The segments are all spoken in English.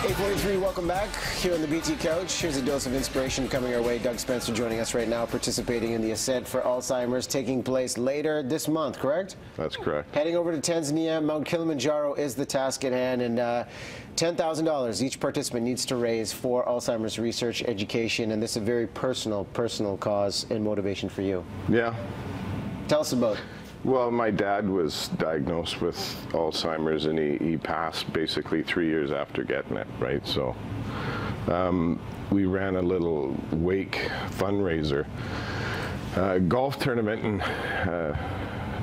8:43, welcome back here on the BT Couch. Here's a dose of inspiration coming our way. Doug Spencer joining us right now, participating in the Ascent for Alzheimer's, taking place later this month, correct? That's correct. Heading over to Tanzania, Mount Kilimanjaro is the task at hand, and $10,000 each participant needs to raise for Alzheimer's research, education, and this is a very personal cause and motivation for you. Yeah. Tell us about it. Well, my dad was diagnosed with Alzheimer's, and he passed basically 3 years after getting it, right? So we ran a little wake fundraiser golf tournament, and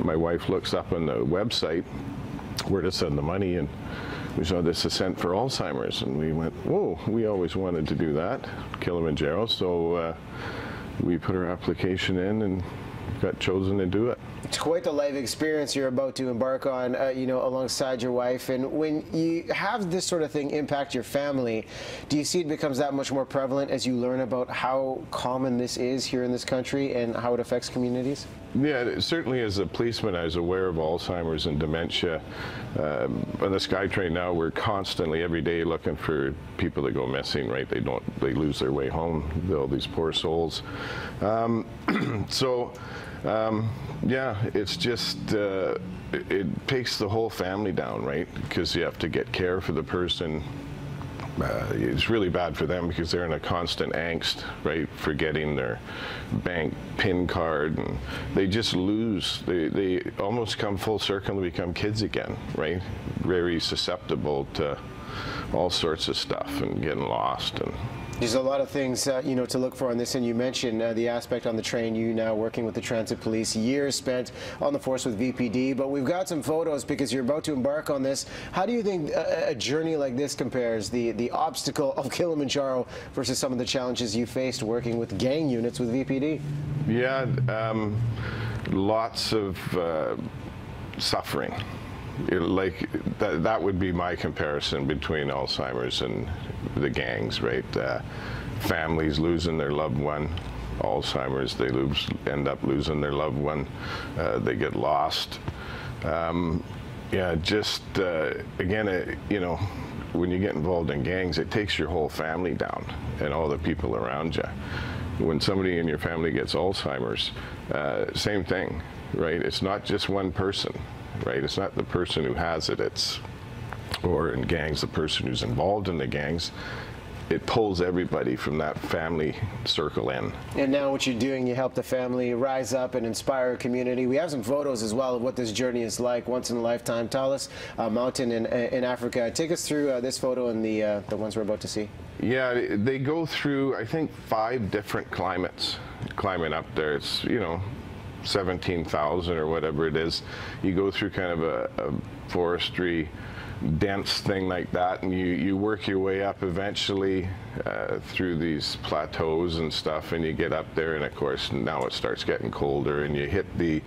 my wife looks up on the website where to send the money, and we saw this Ascent for Alzheimer's, and we went, whoa, we always wanted to do that, Kilimanjaro. So we put our application in and got chosen to do it. It's quite the life experience you're about to embark on, you know, alongside your wife. And when you have this sort of thing impact your family, do you see it becomes that much more prevalent as you learn about how common this is here in this country and how it affects communities? Yeah, certainly as a policeman, I was aware of Alzheimer's and dementia. On the SkyTrain now, we're constantly, every day, looking for people that go missing, right? They lose their way home, all these poor souls. Yeah, it's just, it takes the whole family down, right? Because you have to get care for the person. It's really bad for them because they're in a constant angst, right? Forgetting their bank PIN card, and they just lose. They almost come full circle and become kids again, right? Very susceptible to all sorts of stuff and getting lost. And there's a lot of things, you know, to look for on this, and you mentioned the aspect on the train, you now working with the transit police, years spent on the force with VPD, but we've got some photos because you're about to embark on this. How do you think a journey like this compares, the obstacle of Kilimanjaro versus some of the challenges you faced working with gang units with VPD? Yeah, lots of suffering. That would be my comparison between Alzheimer's and the gangs, right? Families losing their loved one. Alzheimer's, they end up losing their loved one. They get lost. Yeah, just again, you know, when you get involved in gangs, it takes your whole family down and all the people around you. When somebody in your family gets Alzheimer's, same thing, right? It's not just one person. Right, it's not the person who has it, or in gangs, the person who's involved in the gangs. It pulls everybody from that family circle in. And now what you're doing, you help the family rise up and inspire a community. We have some photos as well of what this journey is like, once in a lifetime. Tell us, mountain in Africa. Take us through this photo and the ones we're about to see. Yeah, they go through, I think, 5 different climates climbing up there. It's, you know, 17,000 or whatever it is. You go through kind of a forestry dense thing like that, and you work your way up eventually through these plateaus and stuff, and you get up there, and of course now it starts getting colder, and you hit the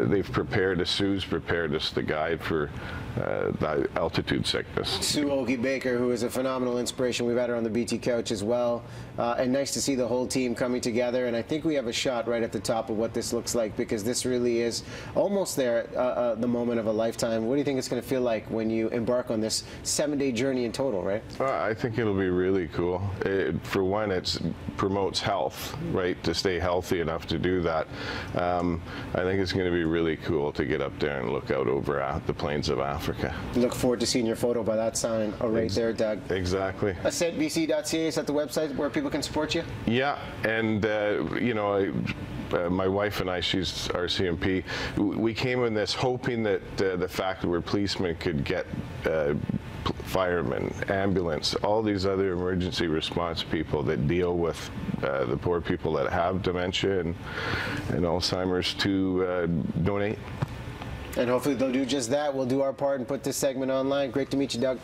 they've prepared us, Sue's prepared us the guide for the altitude sickness. Sue Ogie-Baker, who is a phenomenal inspiration. We've had her on the BT Couch as well. And nice to see the whole team coming together. And I think we have a shot right at the top of what this looks like, because this really is almost there, the moment of a lifetime. What do you think it's going to feel like when you embark on this 7-day journey in total, right? I think it'll be really cool. For one, it promotes health, right? To stay healthy enough to do that. I think it's going to be really cool to get up there and look out over the plains of Africa. Look forward to seeing your photo by that sign right there, Doug. Exactly. AscentBC.ca, is that the website where people can support you? Yeah, and you know, my wife and I, she's RCMP, we came in this hoping that the fact that we're policemen could get firemen, ambulance, all these other emergency response people that deal with the poor people that have dementia and Alzheimer's to donate. And hopefully they'll do just that. We'll do our part and put this segment online. Great to meet you, Doug.